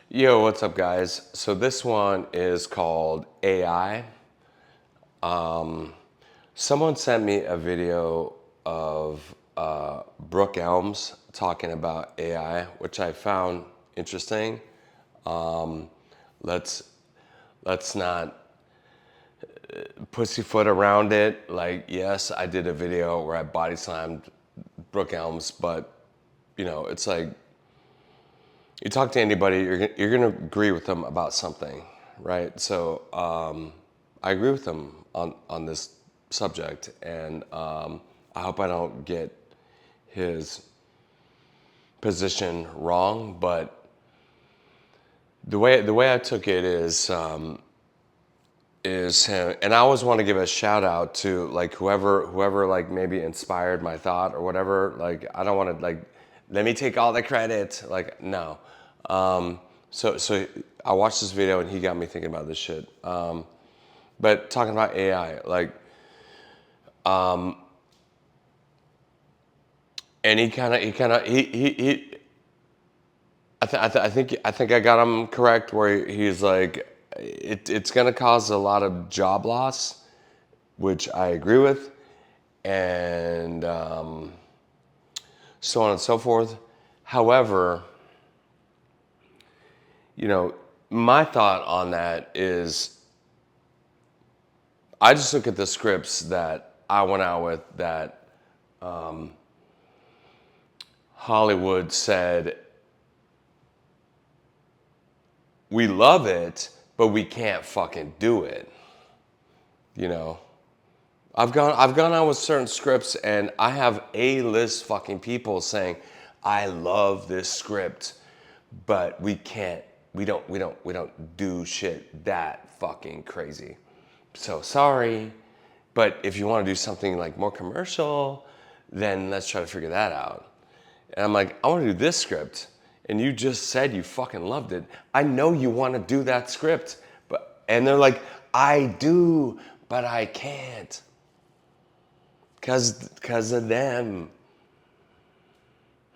Yo, what's up, guys? So this one is called AI. Someone sent me a video of Brooke Elms talking about AI, which I found interesting. Let's let's not pussyfoot around it. Like, yes, I did a video where I body slammed Brooke Elms, but it's like you talk to anybody, you're gonna agree with them about something, right? So I agree with them on this subject, and I hope I don't get his position wrong. But the way I took it is him, and I always want to give a shout out to like whoever like maybe inspired my thought or whatever. Like I don't want to like let me take all the credit. Like no. So I watched this video and he got me thinking about this shit. But talking about AI, like, and he I think I got him correct where he's like, it's gonna cause a lot of job loss, which I agree with, and so on and so forth. However, my thought on that is I just look at the scripts that I went out with that Hollywood said, we love it, but we can't fucking do it. You know, I've gone out with certain scripts and I have A-list fucking people saying, I love this script, but we don't do shit that fucking crazy. So sorry, but if you want to do something like more commercial, then let's try to figure that out. And I'm like, I want to do this script. And you just said you fucking loved it. I know you want to do that script. And they're like, I do, but I can't. Cause of them.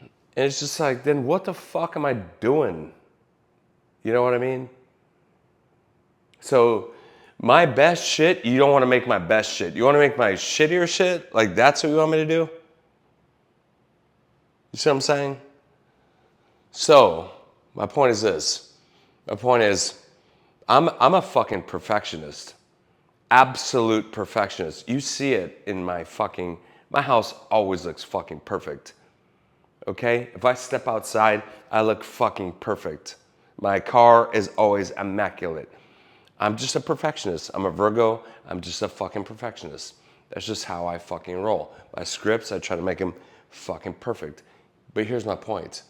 And it's just like, then what the fuck am I doing? You know what I mean? So my best shit, you don't want to make my best shit. You want to make my shittier shit? Like that's what you want me to do? You see what I'm saying? So, my point is this. My point is, I'm a fucking perfectionist. Absolute perfectionist. You see it in my house always looks fucking perfect. Okay? If I step outside, I look fucking perfect. My car is always immaculate. I'm just a perfectionist. I'm a Virgo. I'm just a fucking perfectionist. That's just how I fucking roll. My scripts, I try to make them fucking perfect. But here's my point.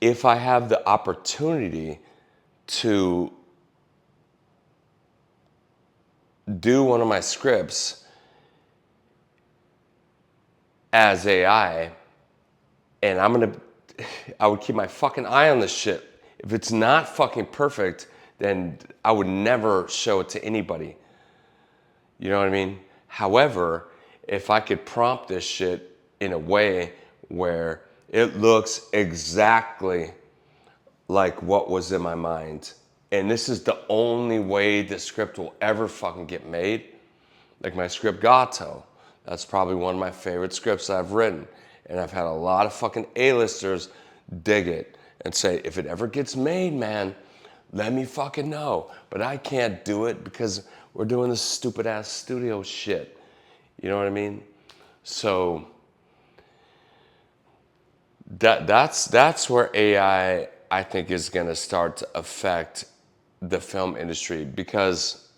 If I have the opportunity to do one of my scripts as AI, and I would keep my fucking eye on this shit. If it's not fucking perfect, then I would never show it to anybody. You know what I mean? However, if I could prompt this shit in a way where it looks exactly like what was in my mind, and this is the only way the script will ever fucking get made, like my script Gato. That's probably one of my favorite scripts I've written. And I've had a lot of fucking A-listers dig it and say, if it ever gets made, man, let me fucking know. But I can't do it because we're doing this stupid ass studio shit. You know what I mean? So that's where I think is gonna start to affect the film industry, because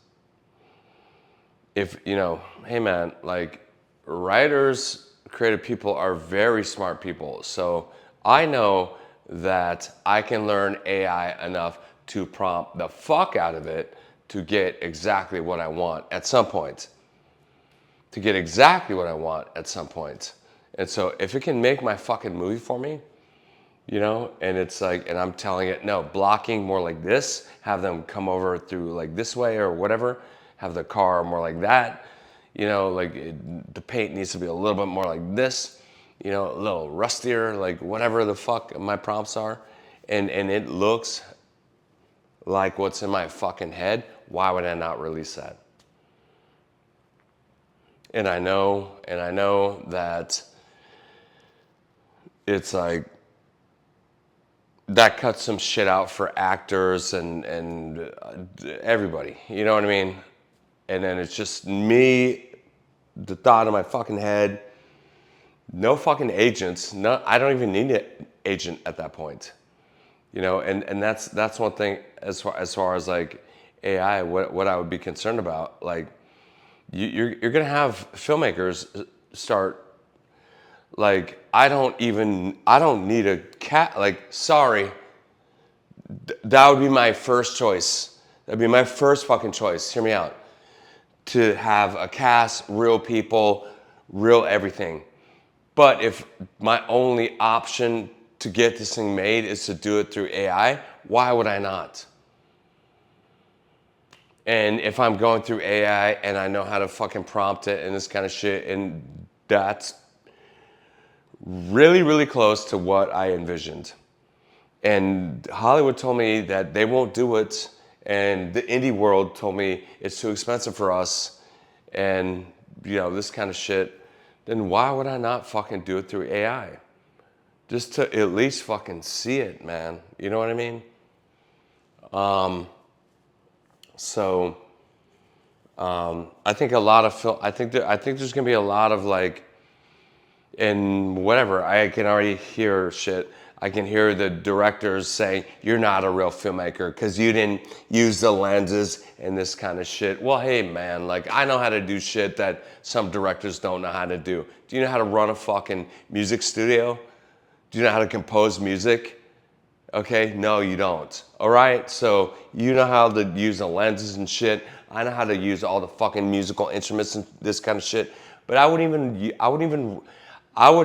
if hey man, like writers, creative people are very smart people. So I know that I can learn AI enough to prompt the fuck out of it to get exactly what I want at some point. To get exactly what I want at some point. And so if it can make my fucking movie for me, and it's like, and I'm telling it, no, blocking more like this, have them come over through like this way or whatever, have the car more like that, the paint needs to be a little bit more like this, a little rustier, like whatever the fuck my prompts are. and it looks like what's in my fucking head, why would I not release that? And I know that it's like that cuts some shit out for actors and everybody, you know what I mean? And then it's just me, the thought in my fucking head, no fucking agents, no, I don't even need an agent at that point. You know, and that's one thing as far as like AI, what I would be concerned about. Like you're gonna have filmmakers start like I don't need a cat. Like sorry, that would be my first choice. That'd be my first fucking choice. Hear me out. To have a cast, real people, real everything. But if my only option to get this thing made is to do it through AI, why would I not? And if I'm going through AI and I know how to fucking prompt it and this kind of shit, and that's really, really close to what I envisioned. And Hollywood told me that they won't do it, and the indie world told me it's too expensive for us, and you know, this kind of shit, then why would I not fucking do it through AI? Just to at least fucking see it, man. You know what I mean? I think a lot of film. I think there's gonna be a lot of like, and whatever. I can already hear shit. I can hear the directors saying, "You're not a real filmmaker because you didn't use the lenses and this kind of shit." Well, hey man, like I know how to do shit that some directors don't know how to do. Do you know how to run a fucking music studio? Do you know how to compose music? Okay, no, you don't. All right, so you know how to use the lenses and shit. I know how to use all the fucking musical instruments and this kind of shit. But I would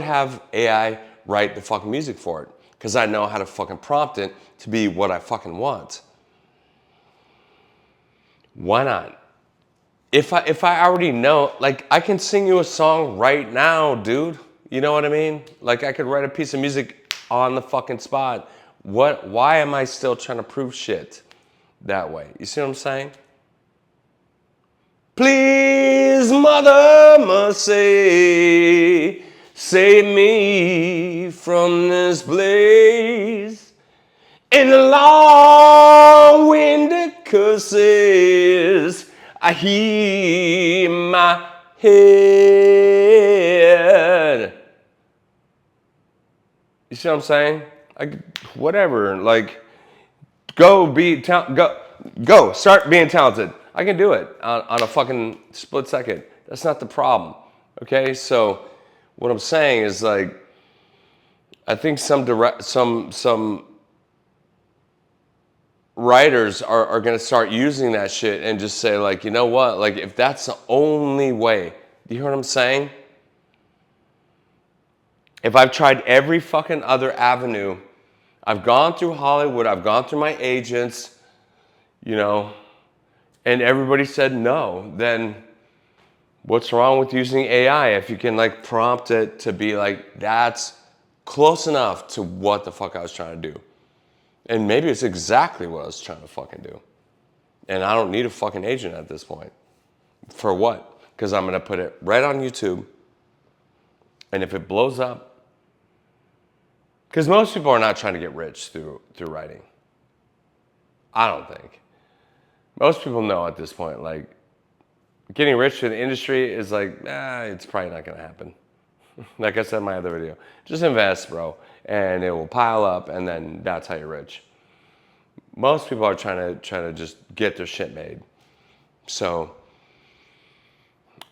have AI write the fucking music for it because I know how to fucking prompt it to be what I fucking want. Why not? If I already know, like I can sing you a song right now, dude. You know what I mean? Like I could write a piece of music on the fucking spot. Why am I still trying to prove shit that way? You see what I'm saying? Please, Mother Mercy, save me from this blaze. In the long-winded curses, I hear my head. You see what I'm saying? Like, whatever. Like, go start being talented. I can do it on a fucking split second. That's not the problem. Okay, so what I'm saying is like, I think some writers are going to start using that shit and just say like, you know what? Like if that's the only way, do you hear what I'm saying? If I've tried every fucking other avenue, I've gone through Hollywood, I've gone through my agents, you know, and everybody said no, then what's wrong with using AI if you can like prompt it to be like, that's close enough to what the fuck I was trying to do. And maybe it's exactly what I was trying to fucking do. And I don't need a fucking agent at this point. For what? Because I'm going to put it right on YouTube. And if it blows up, because most people are not trying to get rich through writing. I don't think. Most people know at this point, like, getting rich in the industry is like, it's probably not going to happen. Like I said in my other video, just invest, bro, and it will pile up, and then that's how you're rich. Most people are trying to just get their shit made. So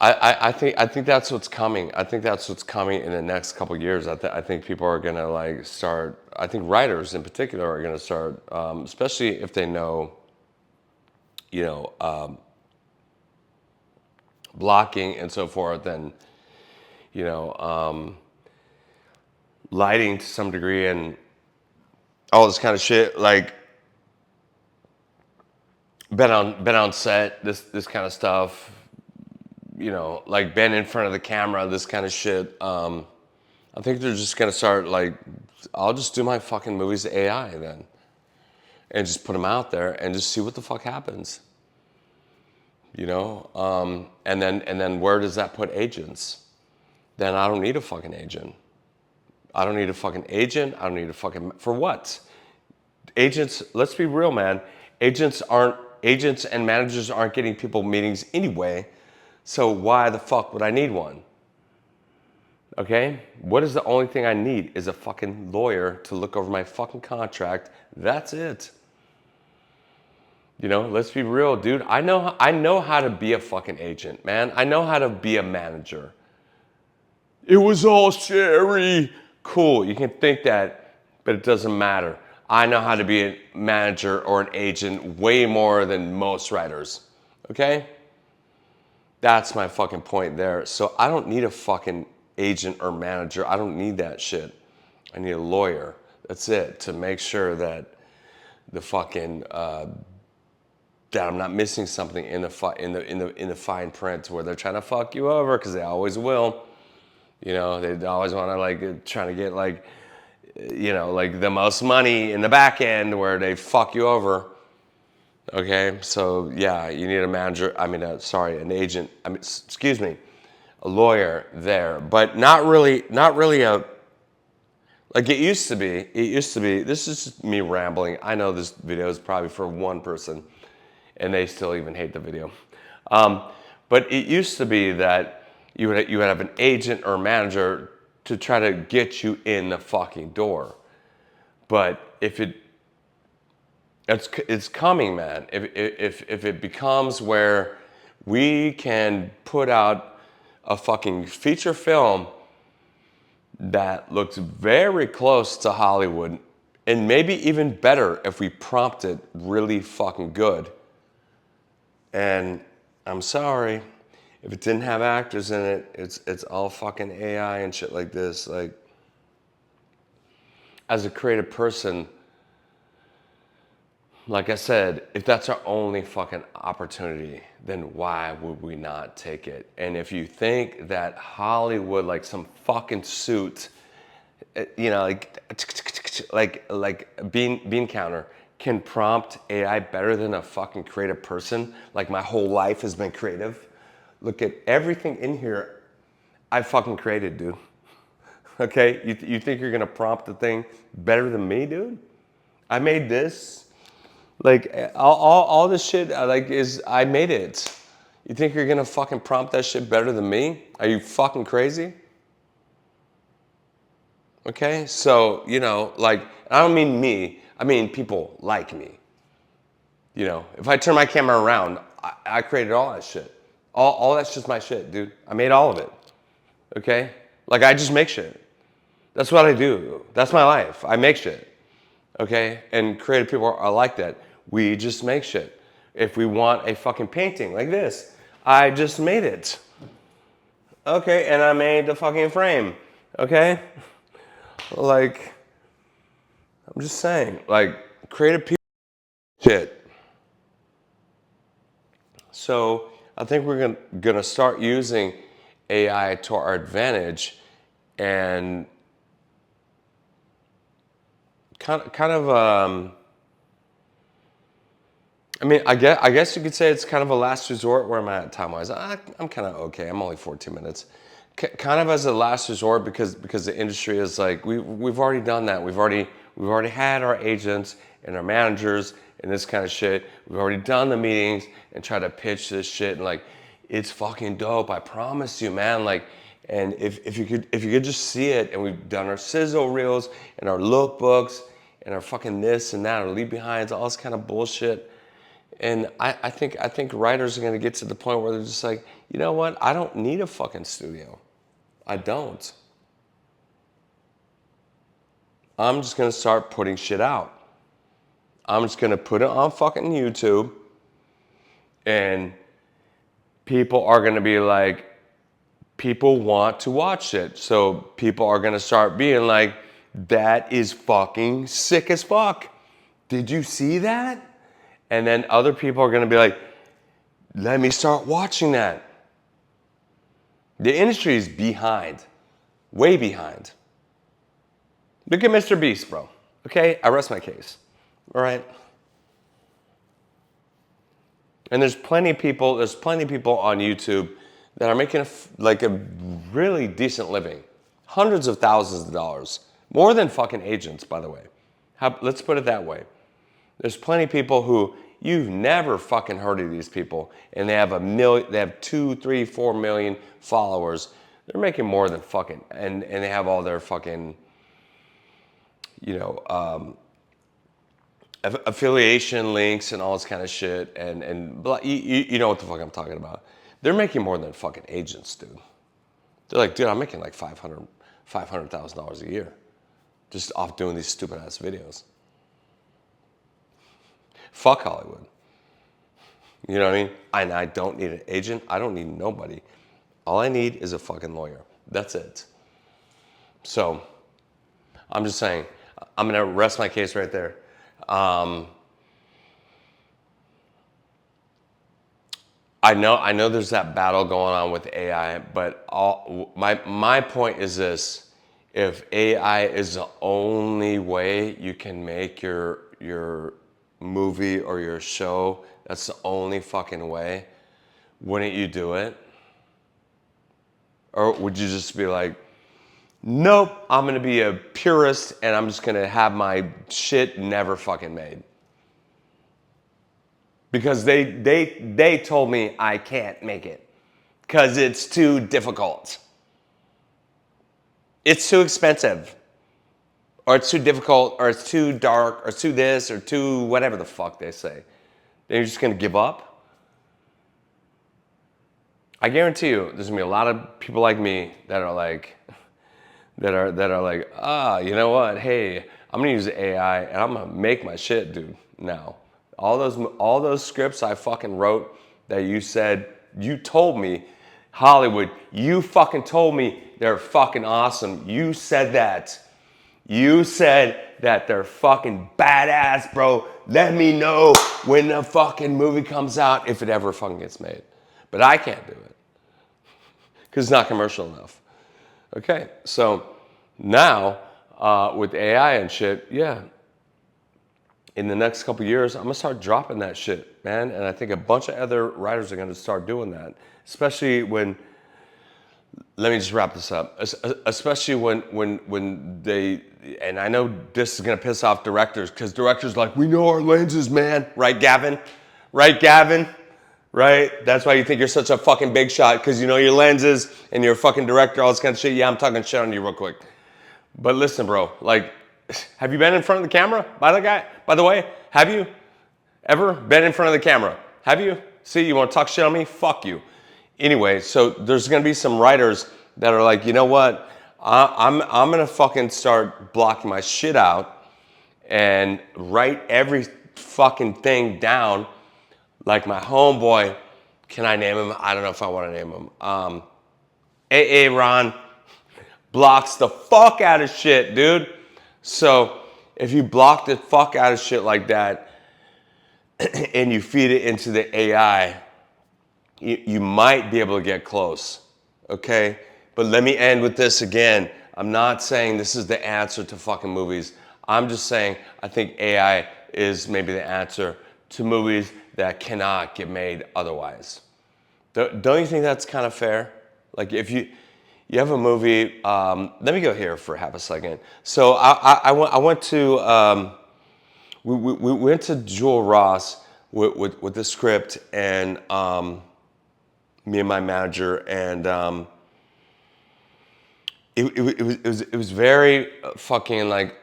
I think that's what's coming. I think that's what's coming in the next couple of years. I think people are gonna like start. I think writers in particular are gonna start, especially if they know, you know, blocking and so forth, and you know, lighting to some degree, and all this kind of shit. Like, been on set, this kind of stuff. You know, like been in front of the camera, this kind of shit. I think they're just gonna start like, I'll just do my fucking movies AI then, and just put them out there and just see what the fuck happens. You know, and then where does that put agents? Then I don't need a fucking agent. I don't need a fucking agent. I don't need a fucking, for what? Agents, let's be real, man. Agents and managers aren't getting people meetings anyway. So why the fuck would I need one? Okay? What is the only thing I need is a fucking lawyer to look over my fucking contract. That's it. You know, let's be real, dude. I know how to be a fucking agent, man. I know how to be a manager. It was all Sherry. Cool, you can think that, but it doesn't matter. I know how to be a manager or an agent way more than most writers. Okay? That's my fucking point there. So I don't need a fucking agent or manager. I don't need that shit. I need a lawyer. That's it, to make sure that the fucking that I'm not missing something in the fine print where they're trying to fuck you over, because they always will. You know, they always want to like trying to get like, you know, like the most money in the back end where they fuck you over. Okay, so yeah, you need a manager. I mean, an agent. I mean, excuse me, a lawyer there, but not really a, like it used to be. It used to be. This is just me rambling. I know this video is probably for one person, and they still even hate the video. But it used to be that you would have an agent or manager to try to get you in the fucking door. But if it's coming, man. If it becomes where we can put out a fucking feature film that looks very close to Hollywood, and maybe even better if we prompt it really fucking good. And I'm sorry, if it didn't have actors in it, it's all fucking AI and shit like this. Like, as a creative person, like I said, if that's our only fucking opportunity, then why would we not take it? And if you think that Hollywood, like some fucking suit, you know, like bean counter, can prompt AI better than a fucking creative person, like my whole life has been creative. Look at everything in here I fucking created, dude. Okay, you think you're gonna prompt the thing better than me, dude? I made this. Like all this shit, I made it. You think you're gonna fucking prompt that shit better than me? Are you fucking crazy? Okay, so you know, like, I don't mean me. I mean people like me. You know, if I turn my camera around, I created all that shit. All that's just my shit, dude. I made all of it. Okay, like I just make shit. That's what I do. That's my life. I make shit. Okay, and creative people are like that. We just make shit. If we want a fucking painting like this, I just made it. Okay, and I made the fucking frame. Okay? Like, I'm just saying, like, creative people shit. So I think we're gonna start using AI to our advantage, and kind of I mean, I guess you could say it's kind of a last resort. Where am I at time-wise? I'm kind of okay. I'm only 14 minutes. Kind of as a last resort, because the industry is like, we've already done that. We've already had our agents and our managers and this kind of shit. We've already done the meetings and try to pitch this shit, and like, it's fucking dope. I promise you, man. Like, and if you could just see it, and we've done our sizzle reels and our lookbooks and our fucking this and that, our leave behinds, all this kind of bullshit. And I think writers are going to get to the point where they're just like, you know what? I don't need a fucking studio. I don't. I'm just going to start putting shit out. I'm just going to put it on fucking YouTube, and people are going to be like, people want to watch it. So people are going to start being like, that is fucking sick as fuck. Did you see that? And then other people are going to be like, let me start watching that. The industry is behind, way behind. Look at Mr. Beast, bro. Okay, I rest my case. All right. And there's plenty of people on YouTube that are making like a really decent living. Hundreds of thousands of dollars. More than fucking agents, by the way. Let's put it that way. There's plenty of people who you've never fucking heard of these people, and they have they have 2, 3, 4 million followers. They're making more than fucking, and they have all their fucking, affiliation links and all this kind of shit, and blah, you know what the fuck I'm talking about. They're making more than fucking agents, dude. They're like, dude, I'm making like $500,000 a year just off doing these stupid ass videos. Fuck Hollywood. You know what I mean? And I don't need an agent. I don't need nobody. All I need is a fucking lawyer. That's it. So I'm just saying, I'm gonna rest my case right there. I know there's that battle going on with AI, but my point is this: if AI is the only way you can make your movie or your show, that's the only fucking way, wouldn't you do it? Or would you just be like, nope, I'm gonna be a purist and I'm just gonna have my shit never fucking made? Because they told me I can't make it because it's too difficult. It's too expensive, or it's too difficult, or it's too dark, or it's too this, or too whatever the fuck they say. Then you're just gonna give up? I guarantee you, there's gonna be a lot of people like me that are like, you know what? Hey, I'm gonna use AI and I'm gonna make my shit, dude. Now, all those scripts I fucking wrote that you told me, Hollywood, you fucking told me they're fucking awesome. You said that. You said that they're fucking badass, bro. Let me know when the fucking movie comes out, if it ever fucking gets made. But I can't do it because it's not commercial enough. Okay, so now with AI and shit, yeah, in the next couple years, I'm gonna start dropping that shit, man. And I think a bunch of other writers are gonna start doing that, especially when. Let me just wrap this up. Especially when they, and I know this is gonna piss off directors, because directors are like, we know our lenses, man. Right, Gavin? Right, Gavin? Right? That's why you think you're such a fucking big shot, because you know your lenses and you're a fucking director, all this kind of shit. Yeah, I'm talking shit on you real quick. But listen, bro, like, have you been in front of the camera? By the way, have you ever been in front of the camera? Have you? See, you wanna talk shit on me? Fuck you. Anyway, so there's gonna be some writers that are like, you know what? I'm gonna fucking start blocking my shit out and write every fucking thing down. Like my homeboy, can I name him? I don't know if I want to name him. AA Ron blocks the fuck out of shit, dude. So if you block the fuck out of shit like that and you feed it into the AI, you might be able to get close, okay? But let me end with this again. I'm not saying this is the answer to fucking movies. I'm just saying I think AI is maybe the answer to movies that cannot get made otherwise. Don't you think that's kind of fair? Like if you have a movie, let me go here for half a second. So I went to, we went to Jewel Ross with the script, and me and my manager, and it was very fucking like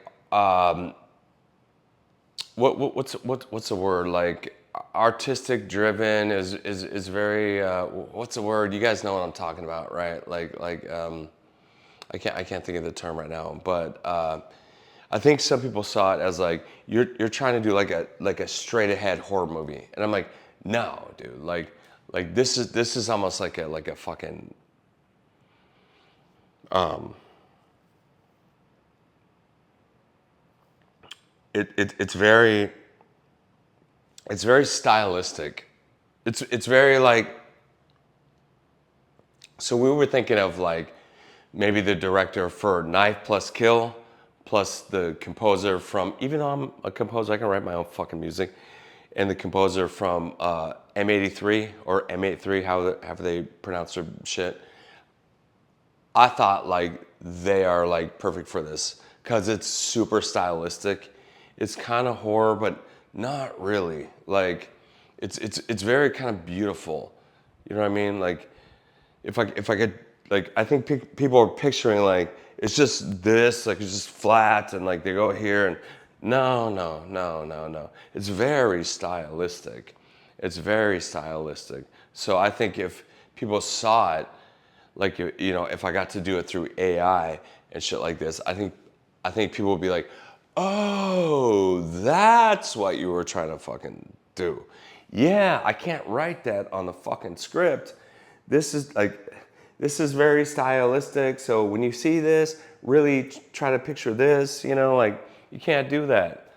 what's the word, like artistic driven is very what's the word, you guys know what I'm talking about, right? Like I can't think of the term right now, but I think some people saw it as like you're trying to do like a straight ahead horror movie, and I'm like, no, dude, like this is almost like a fucking it's very stylistic. It's very like, so we were thinking of like maybe the director for Knife Plus Kill plus the composer from, even though I'm a composer, I can write my own fucking music, and the composer from M83 or M83, however they pronounce their shit. I thought like they are like perfect for this because it's super stylistic. It's kind of horror, but not really. Like it's very kind of beautiful. You know what I mean? Like if I could, like, I think people are picturing like it's just this, like it's just flat and like they go here and no. It's very stylistic. It's very stylistic. So I think if people saw it, like, you know, if I got to do it through AI and shit like this, I think people would be like, oh, that's what you were trying to fucking do. Yeah, I can't write that on the fucking script. This is like, this is very stylistic. So when you see this, really try to picture this, you know, like you can't do that.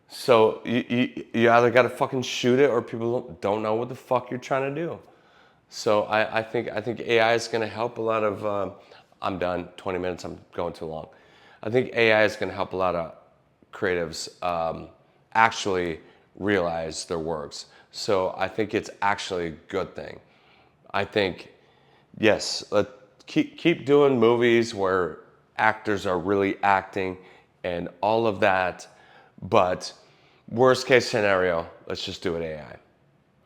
So you either got to fucking shoot it or people don't know what the fuck you're trying to do. So I think AI is going to help a lot of. I'm done. 20 minutes. I'm going too long. I think AI is going to help a lot of creatives actually realize their works. So I think it's actually a good thing. I think yes, keep doing movies where actors are really acting and all of that. But worst case scenario, let's just do it AI.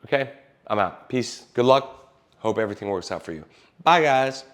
Okay? I'm out. Peace. Good luck. Hope everything works out for you. Bye, guys.